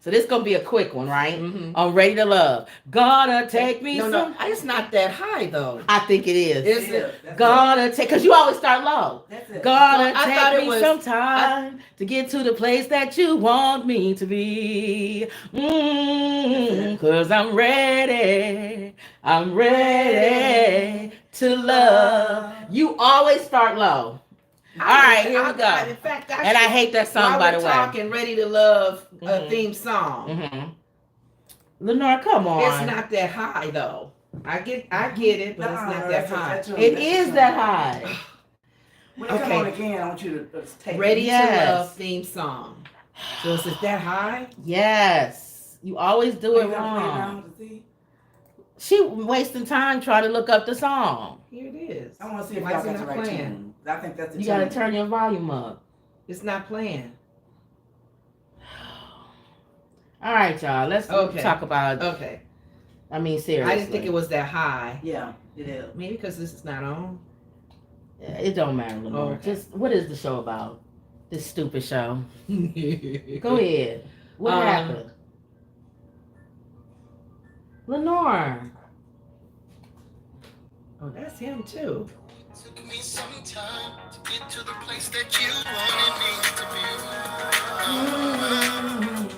So this gonna be a quick one, right? Mm-hmm. I'm ready to love. Gonna take me No, some. it's not that high though. I think it is. Is it? Gonna take, because you always start low. That's it. Gonna I thought take it me was- some time to get to the place that you want me to be. Cause I'm ready. I'm ready to love. You always start low. All right, here we go. In fact, And I hate that song, by the way. Talking Ready to Love theme song. Mm-hmm. Lenore, come on. It's not that high though. I get it, but it's not that high. It is that high. When it come on again, I want you to take Ready Yes. to Love theme song. So is it that high? Yes. You always do it it wrong. She wasting time trying to look up the song. Here it is. I want to see if Why y'all is it got the not right playing? tune. I think that's the You tune. gotta turn your volume up. It's not playing. All right, y'all. Let's talk about. Okay. I mean, seriously. I didn't think it was that high. Yeah, it is. Maybe because this is not on. It don't matter, Lenore. Okay. Just what is the show about? This stupid show. Go ahead. What happened? Lenore. Oh, that's him too. Took me some time to get to the place that you wanted me to be.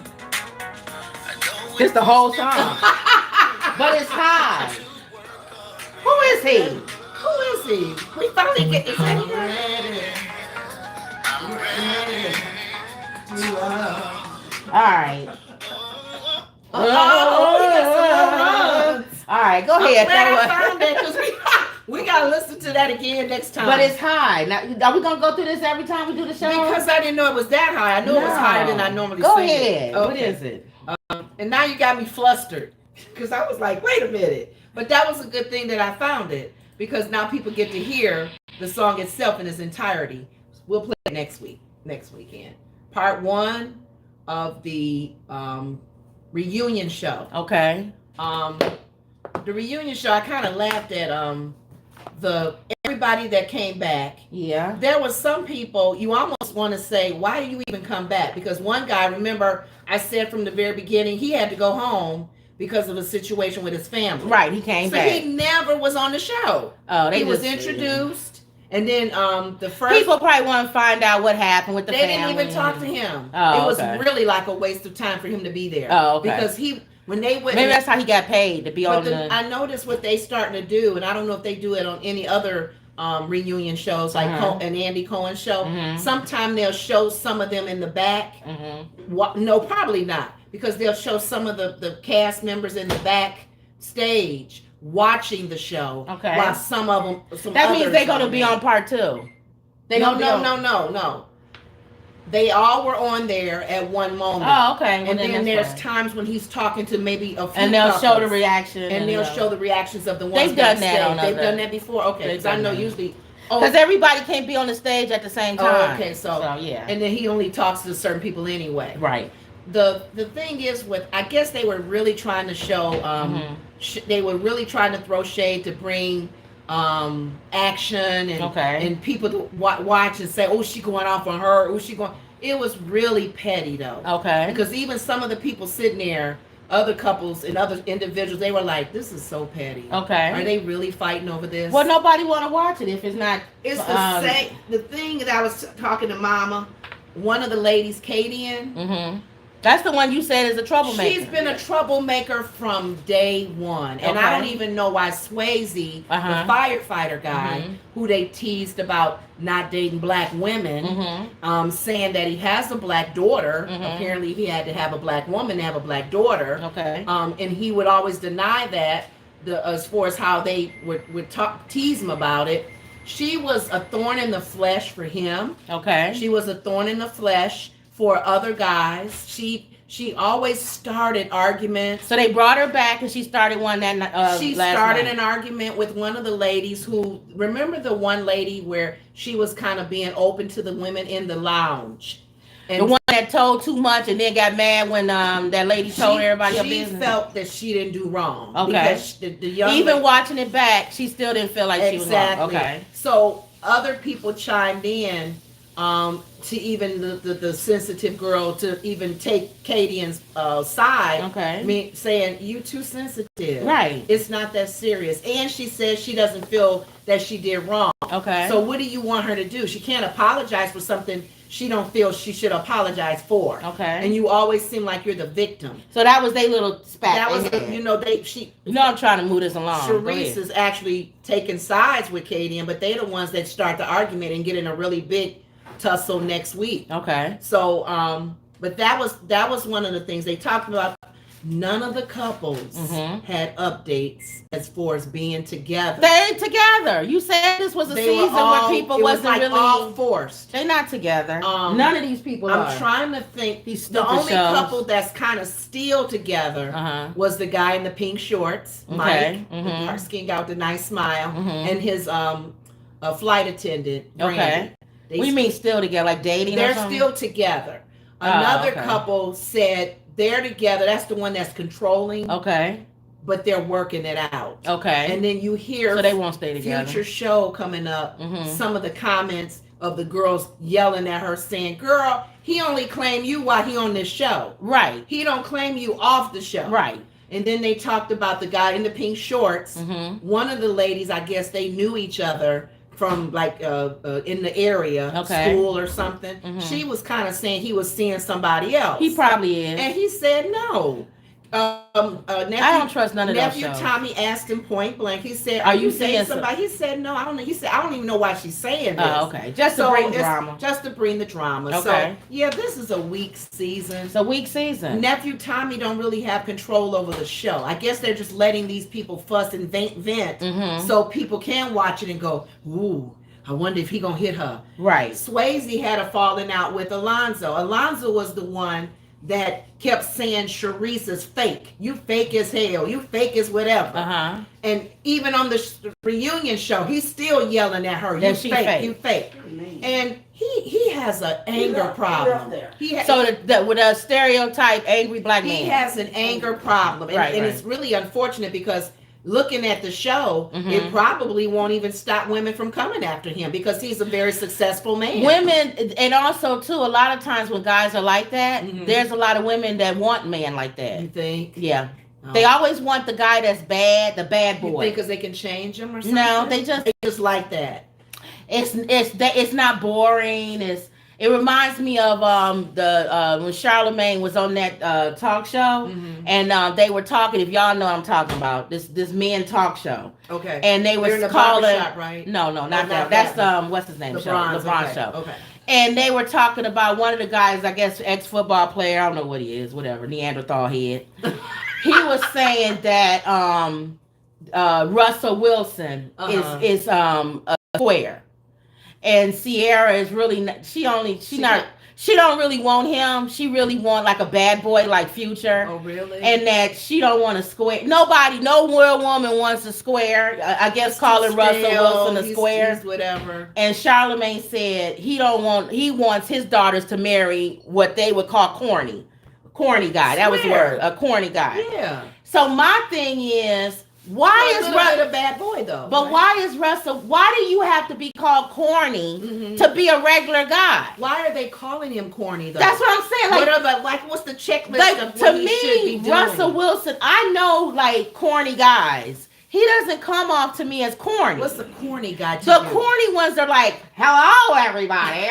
I know It's the whole song. But it's high. Who is he? Who is he? We finally get this in here. I'm ready. All right. Oh, we got some more runs. All right, go I'm ahead. glad I Throw it. found that because we gotta listen to that again next time. But it's high. Now, are we gonna go through this every time we do the show? because I didn't know it was that high. I knew it was higher than I normally Go sing it. ahead. What Okay. is it? And now you got me flustered because I was like, wait a minute. But that was a good thing that I found it because now people get to hear the song itself in its entirety. We'll play it next weekend. Part 1 of the reunion show. Okay. The reunion show, I kind of laughed at everybody that came back. Yeah. There was some people you almost want to say, why do you even come back? Because one guy, remember, I said from the very beginning, he had to go home because of a situation with his family. Right, he came back. So he never was on the show. Oh, He was introduced, and then the first people probably want to find out what happened with the they family. didn't even talk to him. Oh, it was okay. really like a waste of time for him to be there. Oh, okay. Because when they went, Maybe that's how he got paid to be on the. I noticed what they starting to do, and I don't know if they do it on any other reunion shows like an Andy Cohen show. Sometime they'll show some of them in the back. No, probably not, because they'll show some of the cast members in the back stage watching the show. Okay. While some of them, That means they're going to be on part 2. No. They all were on there at one moment. Oh, okay. And then there's times when he's talking to maybe a few and they'll couples, show the reaction. and they'll show the reactions of the ones They've done that backstage. on They've other- done that before. Okay, They've because I done know that. usually. Because everybody can't be on the stage at the same time. Okay, so yeah. And then he only talks to certain people anyway. Right. The thing is I guess they were really trying to show. They were really trying to throw shade to bring action and people to watch and say, oh, she going off on her. Oh, she going. It was really petty though. Okay. Because even some of the people sitting there, other couples and other individuals, they were like, this is so petty. Okay. Are they really fighting over this? Well, nobody want to watch it if it's not. It's the same. The thing that I was talking to Mama, one of the ladies, Kadian. That's the one you said is a troublemaker. She's been a troublemaker from day one. And I don't even know why Swayze, the firefighter guy, who they teased about not dating black women, saying that he has a black daughter. Apparently he had to have a black woman to have a black daughter. Okay. And he would always deny that as far as how they would tease him about it. She was a thorn in the flesh for him. Okay. She was a thorn in the flesh for other guys. She always started arguments. So they brought her back and she started one that she started an argument with one of the ladies who, remember the one lady where she was kind of being open to the women in the lounge. And the one that told too much and then got mad when that lady told everybody her business. She felt that she didn't do wrong. Okay. Because the young even lady, watching it back, she still didn't feel like she was wrong. Okay. So other people chimed in to even the sensitive girl to even take Kadian's side. Okay. I mean, saying you too sensitive. Right. It's not that serious. And she says she doesn't feel that she did wrong. Okay. So what do you want her to do? She can't apologize for something she don't feel she should apologize for. Okay. And you always seem like you're the victim. So that was their little spat. That was, I'm trying to move this along. Sharice is actually taking sides with Kadian, but they're the ones that start the argument and get in a really big tussle next week. Okay. So, but that was one of the things they talked about. None of the couples had updates as far as being together. They ain't together. You said this was a season where people wasn't like really all forced. They're not together. None of these people are. I'm trying to think. These The stupid only shows. couple that's kind of still together was the guy in the pink shorts, Okay. Mike, the dark skin guy with the nice smile, Mhm. and his flight attendant, Brandy. Okay. What do you mean still together? Like dating? They're or something? still together. Another okay. couple said they're together. That's the one that's controlling, Okay. but they're working it out. Okay. And then you hear So they won't stay together. future show coming up. Mhm. Some of the comments of the girls yelling at her saying, "Girl, he only claim you while he on this show. Right. He don't claim you off the show." Right. And then they talked about the guy in the pink shorts. Mhm. One of the ladies, I guess they knew each other from like in the area, Okay. school or something. Mhm. She was kind of saying he was seeing somebody else. He probably is. And he said no. Nephew, I don't trust none of those nephew shows. Tommy asked him point blank. He said, Are you dating seeing somebody?" He said, "No, I don't know." He said, "I don't even know why she's saying this." Oh, okay. Just to So bring it's drama. Just to bring the drama. Okay. So yeah, this is a weak season. It's a weak season. Nephew Tommy don't really have control over the show. I guess they're just letting these people fuss and vent Mhm. so people can watch it and go, "Ooh, I wonder if he gonna hit her." Right. Swayze had a falling out with Alonzo. Alonzo was the one that kept saying Sharice is fake. You fake as hell. You fake as whatever. Uh-huh. And even on the reunion show, he's still yelling at her. That You she fake. fake. You fake. And he has an anger left problem. there. So with a stereotype angry black man. He has an anger problem, and, Right, and right. it's really unfortunate because looking at the show, Mhm. it probably won't even stop women from coming after him because he's a very successful man. Women, and also too, a lot of times when guys are like that, Mhm. there's a lot of women that want men like that. You think? Yeah. Oh. They always want the guy that's bad, the bad You boy. think because they can change him or something? No, they just like that. it's not boring. It reminds me of when Charlemagne was on that talk show, Mhm. and they were talking. If y'all know what I'm talking about, this men talk show, Okay. and they They're was in the calling. barbershop, right? No, not not that. that. That's what's his name? LeBron's LeBron okay. show. Okay. And they were talking about one of the guys, I guess, ex-football player. I don't know what he is, whatever, Neanderthal head. He was saying that Russell Wilson is a square, and Sierra is really not, she don't really want him. She really want like a bad boy like Future. Oh, really? And that she don't want a square. No real woman wants a square. I guess calling Russell Wilson a square. He's whatever. And Charlemagne said he wants his daughters to marry what they would call corny guy. That was the word, a corny guy. Yeah. So my thing is, why is Russell a bad boy though? But right? why is Russell? Why do you have to be called corny Mhm. to be a regular guy? Why are they calling him corny though? That's what I'm saying. What's the checklist Like of to what he should be me, doing? Russell Wilson. I know like corny guys. He doesn't come off to me as corny. What's the corny guy? To The you? corny ones are like, "Hello, everybody.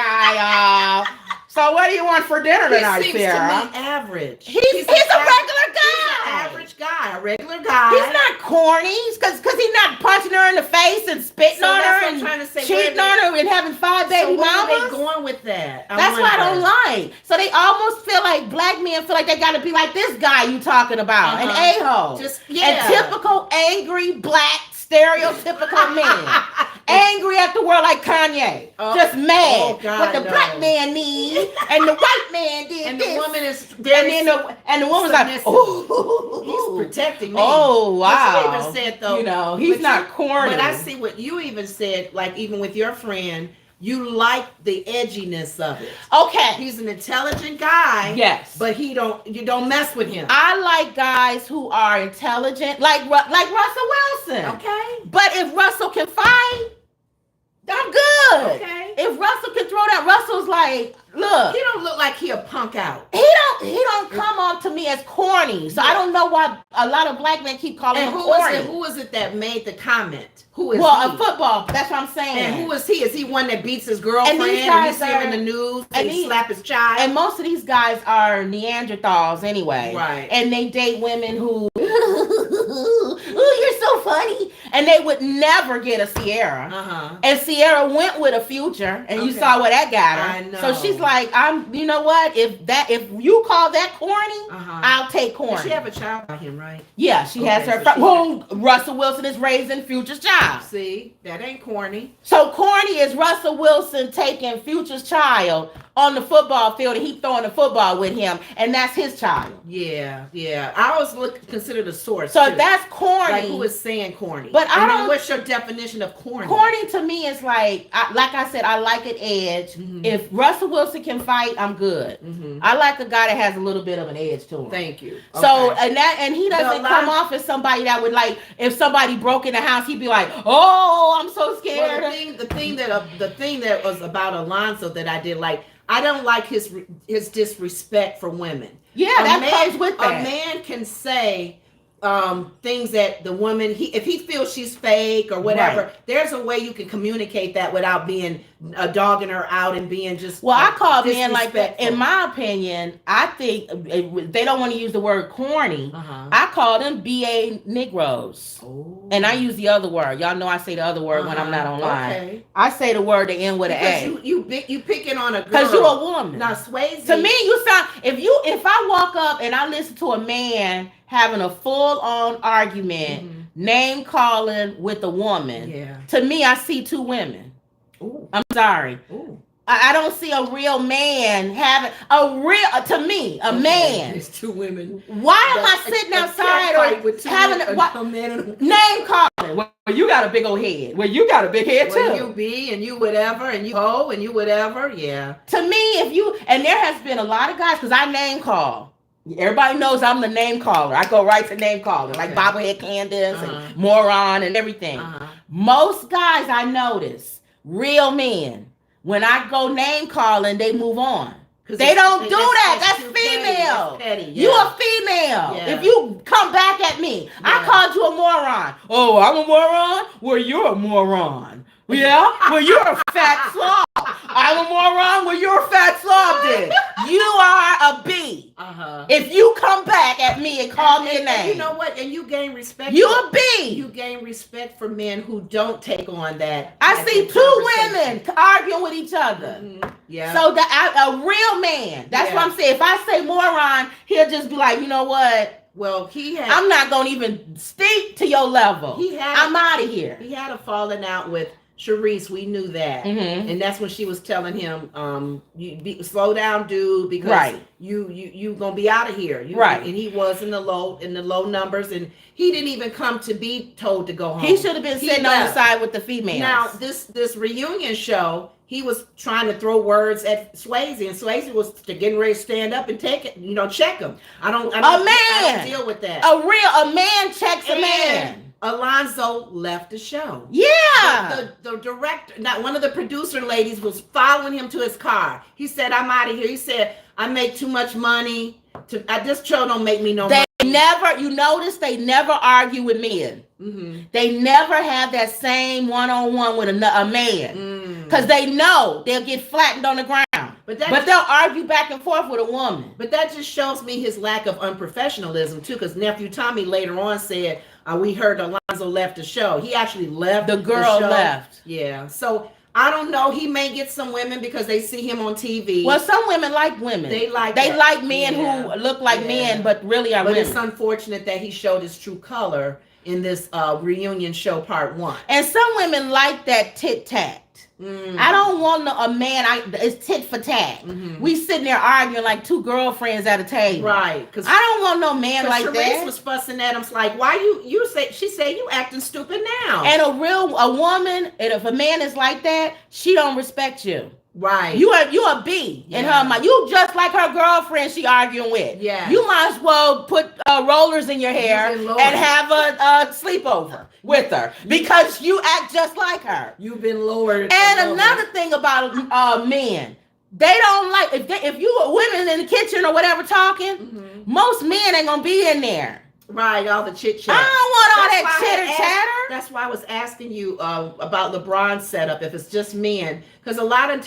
So what do you want for dinner tonight, He seems Sarah?" to me average. He's a regular guy. He's an average guy, a regular guy. He's not corny because he's not punching her in the face and spitting So on that's her what I'm and trying to say. cheating on her and having 5 baby so where are mamas. they going with that? That's what I don't like. So they almost feel like black men feel like they got to be like this guy you talking about, an a-hole. Just And typical angry black stereotypical men. Angry at the world like Kanye. Oh, just mad. oh God, what the no. black man need and the white man did And this. the woman is and very then the woman's like, submissive. oh, He's protecting me. oh wow. But you even said though, you know, he's but not you- corny. But I see what you even said, like even with your friend, you like the edginess of it. Okay. He's an intelligent guy. Yes. But you don't mess with him. I like guys who are intelligent, like Russell Wilson. Okay. But if Russell can fight, I'm good. Okay. If Russell can throw that, Russell's like, look. He don't look like he a punk out. He don't come off to me as corny. So I don't know why a lot of black men keep calling him corny. Who was it that made the comment? Who is a he? football. That's what I'm saying. And who is he? Is he one that beats his girlfriend and you see him in the news and he slap his child? And most of these guys are Neanderthals anyway. Right. And they date women who, ooh, you're so funny. And they would never get a Sierra. Uh-huh. And Sierra went with a Future, and you saw where that got her. I know. So she's like, you know what? If you call that corny, I'll take corny. Does she have a child by him, right? Yeah, she has her. Russell Wilson is raising Future's child. See, that ain't corny. So corny is Russell Wilson taking Future's child on the football field and he throwing the football with him, and that's his child. Yeah. I always consider the source. So too. that's corny. Like who is saying corny? But I don't. What's your definition of corny? Corny to me is like I said, I like an edge. Mm-hmm. If Russell Wilson can fight, I'm good. Mm-hmm. I like a guy that has a little bit of an edge to him. Thank you. Okay. So and he doesn't come off as somebody that would like if somebody broke in the house, he'd be like, oh, I'm so scared. Well, the thing that was about Alonzo that I did like. I don't like his disrespect for women. Yeah, that comes with that. A man can say things that the woman, if he feels she's fake or whatever, right. There's a way you can communicate that without being dogging her out and being just. Well, I call men like that. In my opinion, I think they don't want to use the word corny. I call them BA Negroes. Oh. And I use the other word. Y'all know I say the other word when I'm not online. Okay. I say the word that end with an A. You picking on a girl. Because you're a woman. Now, Swayze. To me, you sound. If I walk up and I listen to a man having a full-on argument, name calling with a woman. Yeah. To me, I see two women. Ooh. I'm sorry. Ooh. I don't see a real man having to me, a man. It's two women. Why am I sitting outside or having a man name calling? Well, you got a big old head. Well, you got a big head too. You be and you whatever and you ho and you whatever. Yeah. To me, and there has been a lot of guys because I name call. Everybody knows I'm the name caller. I go right to name caller, like Bobblehead Candace and Moron and everything. Most guys I notice, real men, when I go name calling, they move on. They don't do that. That's female. Petty, yeah. You a female. Yeah. If you come back at me, I called you a moron. Oh, I'm a moron? Well, you're a moron. Yeah? Well, you're a fat slob. I'm a moron. Well, you're a fat slob then. You are a B. If you come back at me and call me a name. You know what? And you gain respect. You a B. You gain respect for men who don't take on that. I see two women arguing with each other. Yeah. So a real man. That's what I'm saying. If I say moron, he'll just be like, you know what? Well, I'm not going to even speak to your level. I'm out of here. He had a falling out with Sharice, we knew that, and that's when she was telling him, slow down, dude, because you gonna be out of here, right? And he was in the low numbers, and he didn't even come to be told to go home. He should have been sitting on the side with the females. Now this reunion show, he was trying to throw words at Swayze, and Swayze was getting ready to stand up and take it, check him. I don't deal with that. A man checks a man. Alonzo left the show. Yeah. The director, not one of the producer ladies, was following him to his car. He said, I'm out of here. He said, I make too much money. This show don't make me no money. You notice they never argue with men. They never have that same one-on-one with a man. Because they know they'll get flattened on the ground. But they'll argue back and forth with a woman. But that just shows me his lack of unprofessionalism, too, because Nephew Tommy later on said, we heard Alonzo left the show. He actually left. The girl left. Yeah. So I don't know. He may get some women because they see him on TV. Well, some women like women. They like men who look like men, but really are women. But it's unfortunate that he showed his true color in this reunion show part 1. And some women like that tit-tat. I don't want a man. It's tit for tat. We sitting there arguing like two girlfriends at a table. Right. Because I don't want no man like Sharice that. Was fussing at him. It's like, why you say? She said you acting stupid now. And a woman, and if a man is like that, she don't respect you. Right. You a B in her mind. You just like her girlfriend she arguing with. Yeah. You might as well put rollers in your hair and have a sleepover with her because you act just like her. You've been lowered. And another thing about men, they don't like if you women in the kitchen or whatever talking, most men ain't gonna be in there. Right, all the chit chat. I don't want all that chitter chatter. That's why I was asking you about LeBron's setup. If it's just men, because a lot of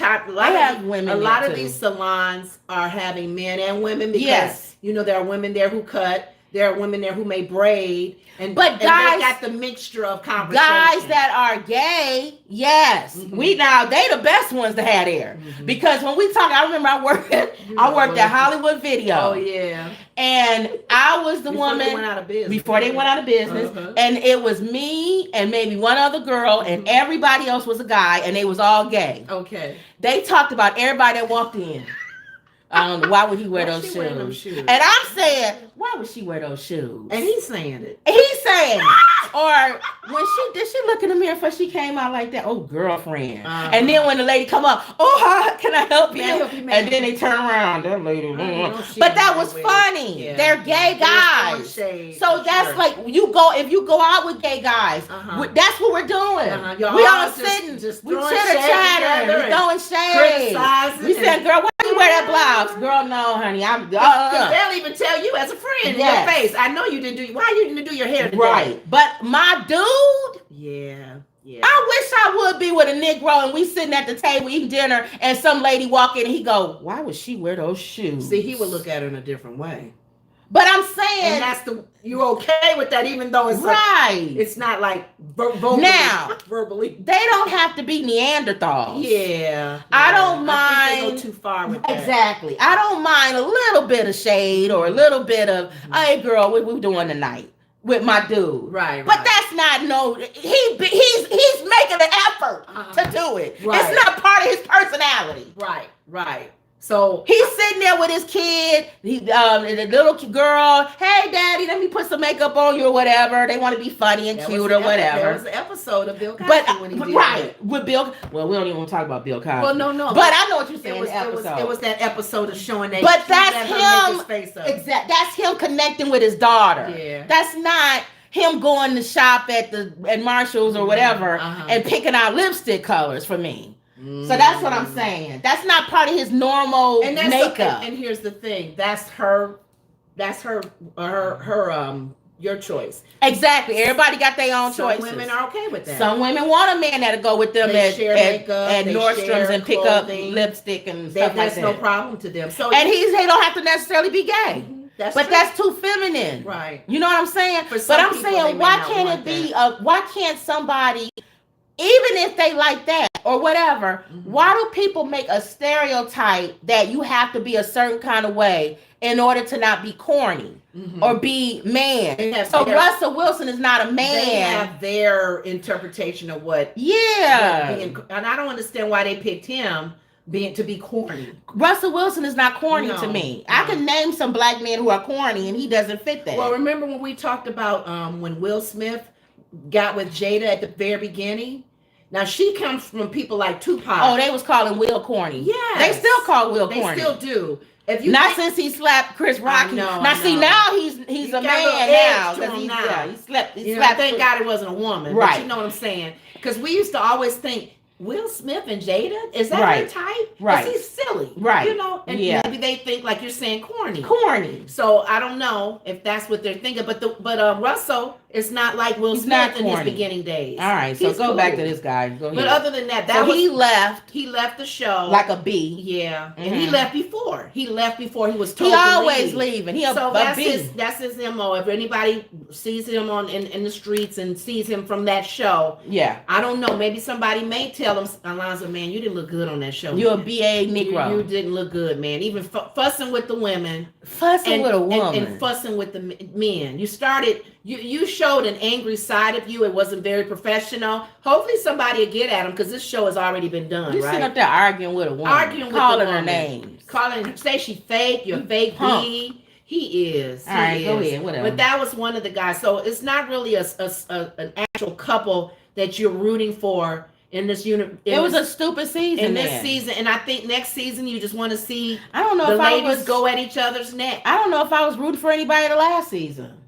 these salons are having men and women because there are women there who cut, there are women there who may braid, but guys, they got the mixture of conversation. Guys that are gay, yes, they the best ones to have there because when we talk, I remember I worked at Hollywood Video. Oh yeah. And I was the woman before they went out of business. And it was me and maybe one other girl and everybody else was a guy and they was all gay. Okay. They talked about everybody that walked in. I don't know, why would he wear those shoes? And I'm saying, why would she wear those shoes? And he's saying it. He's saying it. Or when she look in the mirror before she came out like that? Oh, girlfriend. And then when the lady come up, oh, hi, can I help you? And then they turn around, that lady. But that was funny. Yeah. They're gay guys. So that's like if you go out with gay guys, that's what we're doing. We all sitting, we chitter chattering, we throwing shade. We saying, girl, why you wear that blouse? Girl, no, honey, I'm. They'll even tell you as a friend in your face. I know you didn't do. Why you didn't do your hair today? Right, but my dude. Yeah. I wish I would be with a Negro and we sitting at the table eating dinner and some lady walk in and he go, why would she wear those shoes? See, he would look at her in a different way. But I'm saying, and you're okay with that, even though it's right. It's not like verbally. They don't have to be Neanderthals. Yeah, I don't mind. I think they go too far with that. Exactly. I don't mind a little bit of shade or a little bit of, hey girl, what we doing tonight with my dude? Right. But that's not he's making an effort to do it. Right. It's not part of his personality. Right. So he's sitting there with his kid, the little girl. Hey, daddy, let me put some makeup on you or whatever. They want to be funny and cute or whatever. There was an episode of Bill Cosby when he did that. With Bill. Well, we don't even want to talk about Bill Cosby. Well, no. But I know what you're saying. It was that episode of showing that. But that's him. Exactly. That's him connecting with his daughter. Yeah. That's not him going to shop at Marshalls or whatever and picking out lipstick colors for me. So that's what I'm saying. That's not part of his normal makeup. And here's the thing. That's your choice. Exactly. Everybody got their own choices. Some women are okay with that. Some women want a man that'll go with them at Nordstrom's and pick up lipstick and stuff like that. That's no problem to them. So and they don't have to necessarily be gay. That's too feminine. Right. You know what I'm saying? But I'm saying, why can't it be why can't somebody, even if they like that or whatever, why do people make a stereotype that you have to be a certain kind of way in order to not be corny or be man? So Russell Wilson is not a man. They have their interpretation of what. Yeah. And I don't understand why they picked him to be corny. Russell Wilson is not corny to me. No. I can name some black men who are corny and he doesn't fit that. Well, remember when we talked about when Will Smith got with Jada at the very beginning? Now she comes from people like Tupac. Oh, they was calling Will corny. Yeah, they still call Will corny. They still do. Since he slapped Chris Rock. Now he's a man now because he slept. Thank God it wasn't a woman. Right. But you know what I'm saying? Because we used to always think, Will Smith and Jada, is that her type? Right. Because he's silly. Right. You know, and maybe they think, like you're saying, corny. So I don't know if that's what they're thinking. But Russell is not like Will Smith in his beginning days. All right, so go back to this guy. Go ahead. But other than that, he left. He left the show like a B. Yeah, and he left before. He was told. He always leaving. That's his MO. If anybody sees him in the streets and sees him from that show, I don't know. Maybe somebody may tell him, Alonzo, man, you didn't look good on that show. You're a BA Negro. You didn't look good, man. Even fussing with the women, fussing with a woman, and fussing with the men. You showed an angry side of you. It wasn't very professional. Hopefully somebody will get at him because this show has already been done. You're sitting up there arguing with a woman, calling her names, say she fake. You're fake. B. He is. All right, go ahead. Whatever. But that was one of the guys. So it's not really an actual couple that you're rooting for in this unit. It was a stupid season. In this season, and I think next season you just want to see. I don't know the if ladies I was go at each other's neck. I don't know if I was rooting for anybody the last season.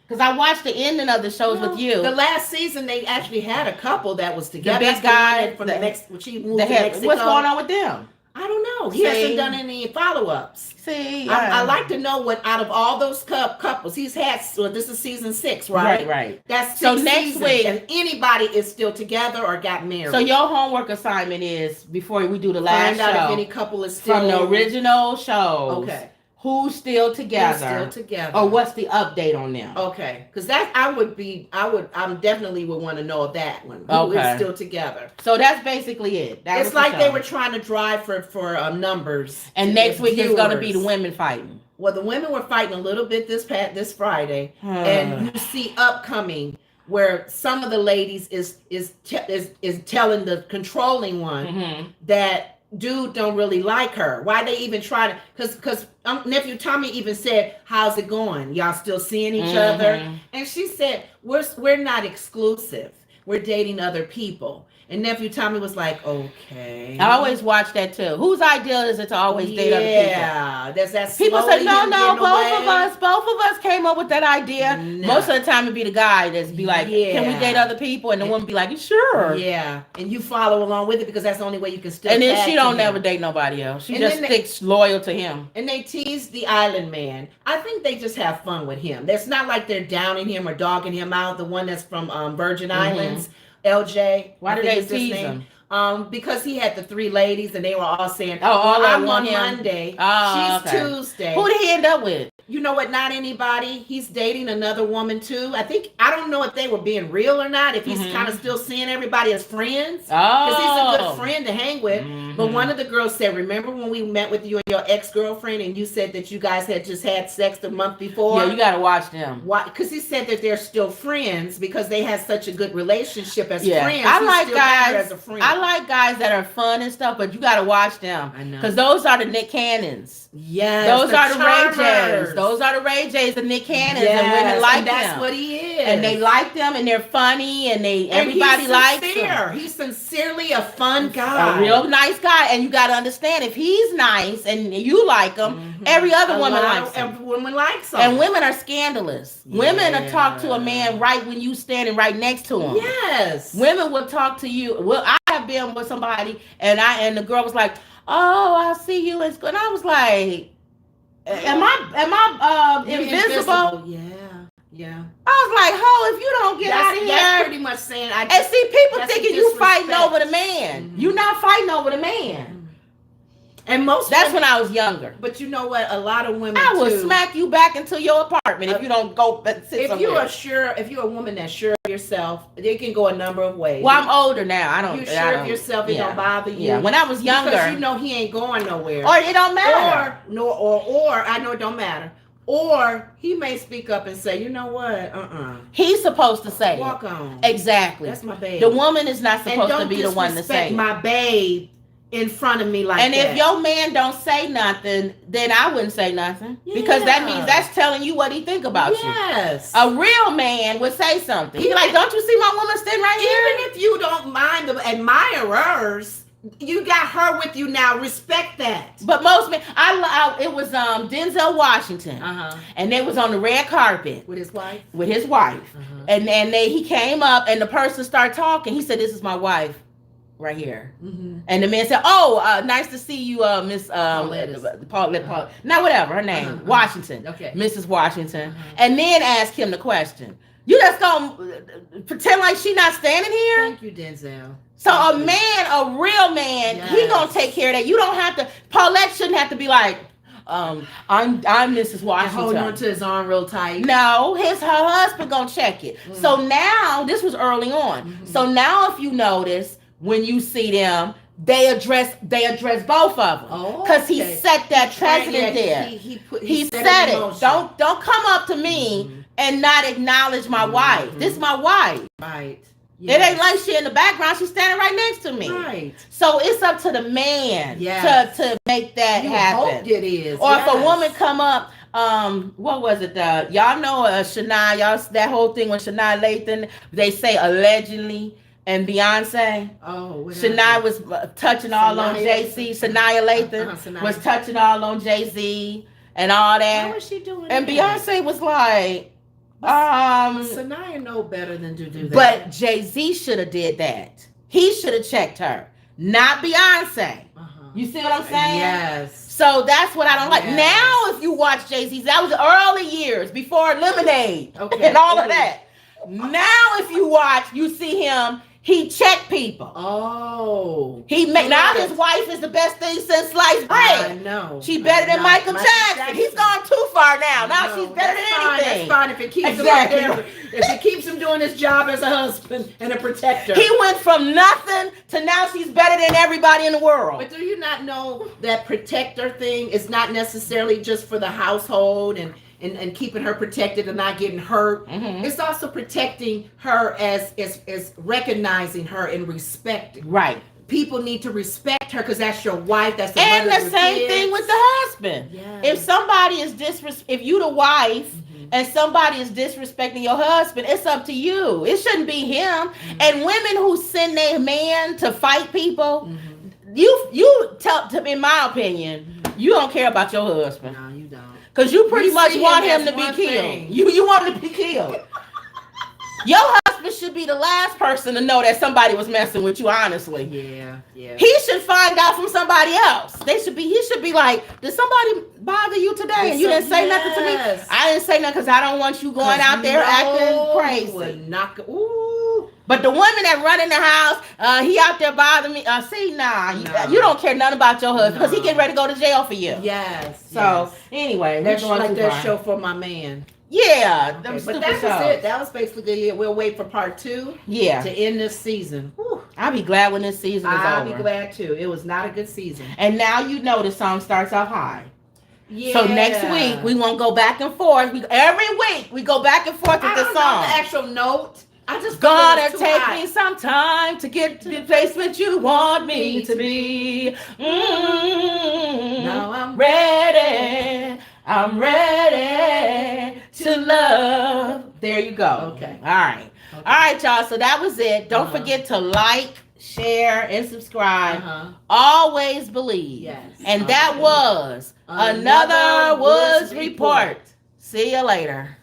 Because I watched the ending of the shows with you. The last season, they actually had a couple that was together. The big guy from the Mexico. She moved to Mexico. What's going on with them? I don't know. He hasn't done any follow-ups. See, I like to know what out of all those couples he's had. So this is season 6, right? Right. That's so next week, if anybody is still together or got married. So your homework assignment is before we do the last find out show, if any couple is still from the original shows. Okay. Who's still together? Who's still together? Or what's the update on them? Okay, because that I definitely would want to know that one. Who is still together? So that's basically it. It's like they were trying to drive for numbers. And next week is going to be the women fighting. Well, the women were fighting a little bit this Friday, and you see upcoming where some of the ladies is telling the controlling one that dude don't really like her. Why they even try to? Because nephew Tommy even said, "How's it going? Y'all still seeing each other?" And she said, "We're not exclusive. We're dating other people." And nephew Tommy was like, "Okay." I always watch that too. Whose idea is it to always date other people? Yeah, there's that. People say, "No, both of us came up with that idea." No. Most of the time, it'd be the guy that's be like, "Can we date other people?" And the woman be like, "Sure." Yeah, and you follow along with it because that's the only way you can still. And then she don't never date nobody else. She just sticks loyal to him. And they tease the island man. I think they just have fun with him. That's not like they're downing him or dogging him out. The one that's from Virgin Islands. LJ. Why did they tease him? Because he had the 3 ladies and they were all saying, I'm on Monday. She's Tuesday. Who did he end up with? You know what? Not anybody. He's dating another woman too. I don't know if they were being real or not. If he's kind of still seeing everybody as friends. Because he's a good friend to hang with. But one of the girls said, "Remember when we met with you and your ex-girlfriend and you said that you guys had just had sex the month before?" Yeah, you got to watch them. Why? Because he said that they're still friends because they had such a good relationship as friends. I like guys. As a friend. I like guys that are fun and stuff, but you got to watch them. I know. Because those are the Nick Cannons. Yes, those are the Ray J's. Those are the Ray J's, the Nick Cannons, and women like them. That's what he is. And they like them, and they're funny, and everybody likes him. He's sincerely a fun guy, a real nice guy. And you got to understand, if he's nice and you like him, every other woman likes him. Every woman likes him. And women are scandalous. Yeah. Women will talk to a man right when you standing right next to him. Yes. Women will talk to you. Well, I have been with somebody, and the girl was like, "Oh, I see you in school," and I was like, Am I invisible? Yeah. I was like, "Ho, if you don't get out of here," that's pretty much saying. And see, people thinking you fighting over the man. You're not fighting over the man. And that's when I was younger. But you know what? A lot of women I will smack you back into your apartment if you don't go sit somewhere. If you're a woman that's sure of yourself, it can go a number of ways. Well, I'm older now. You're sure of yourself, it don't bother you. Yeah. When I was younger, because you know he ain't going nowhere. Or it don't matter. Or I know it don't matter. Or he may speak up and say, "You know what? He's supposed to say walk on." Exactly. That's my babe. The woman is not supposed to be the one to say my babe in front of me like that. And if your man don't say nothing, then I wouldn't say nothing. Because that means that's telling you what he think about you. Yes. A real man would say something. He'd be like, "Don't you see my woman sitting right here?" Even if you don't mind the admirers, you got her with you now. Respect that. But most men, it was Denzel Washington, and they was on the red carpet with his wife. And he came up, and the person started talking. He said, "This is my wife, right here." And the man said, "Oh, nice to see you, Miss Paulette. Now whatever her name, Washington. Okay, Mrs. Washington." And then ask him the question. You just gonna pretend like she not standing here? Thank you, Denzel. So a real man, he gonna take care of that. You don't have to. Paulette shouldn't have to be like, I'm Mrs. Washington. Holding on to his arm real tight. No, her husband gonna check it. So now, this was early on. So now, if you notice, when you see them, they address both of them because he set that precedent there. He said it. Don't come up to me and not acknowledge my wife. This is my wife. Right. Yes. It ain't like she in the background. She's standing right next to me. Right. So it's up to the man to make that happen. Hope it is. Or if a woman come up, what was it? Y'all know Shania, that whole thing with Shania Lathan, they say allegedly and Beyonce. Oh, what Shania happened? was touching all on Sanaa. Jay-Z. Sanaa Lathan Sanaa. was touching all on Jay-Z and all Why that. was she doing And that? Beyonce was like, Sanaa know better than to do that. but Jay-Z should have did that. He should have checked her, not Beyonce. You see what I'm saying? Yes. So that's what I don't like. Yes. Now, if you watch Jay-Z, that was early years before Lemonade Okay. and all of that. Now, if you watch, you see him. He checked people. Oh. He made now his wife is the best thing since sliced bread. I know. She better than I know. Michael Jackson. He's gone too far now. Now No, she's better that's than fine. anything. That's fine if it keeps Exactly. him up there. If it keeps him doing his job as a husband and a protector. He went from nothing to now she's better than everybody in the world. But do you not know that protector thing is not necessarily just for the household and keeping her protected and not getting hurt? Mm-hmm. It's also protecting her as recognizing her and respecting. Right. People need to respect her because that's your wife. That's the And mother the of your same kids. thing with the husband. Yes. If somebody is if you the wife and somebody is disrespecting your husband, it's up to you. It shouldn't be him. And women who send their man to fight people, you tell, in my opinion, you don't care about your husband. No, you don't. Because you pretty You much see want him him as to be one killed. thing. You want him to be killed. Your husband should be the last person to know that somebody was messing with you, honestly. Yeah. He should find out from somebody else. He should be like, did somebody bother you today? And you didn't say nothing to me? Yes. I didn't say nothing because I don't want you going out there acting crazy. Would knock, ooh. But the women that run in the house, he out there bothering me. You don't care nothing about your husband because he getting ready to go to jail for you. Yes. So anyway, that's we're going like too that far. show for my man. Yeah, Okay, but that was it. That was basically it. We'll wait for part 2. Yeah, to end this season. Whew. I'll be glad when this season is I'll over. be glad too. It was not a good season. And now you know the song starts off high. Yeah. So next week we won't go back and forth. Every week we go back and forth with I the don't song. know the actual note. I just Gonna take me some time to get to the placement you want me to be. Now I'm ready. I'm ready to love. There you go. Okay. All right. Okay. All right, y'all. So that was it. Don't forget to like, share, and subscribe. Always believe. Yes. And that was another Woods Report. See you later.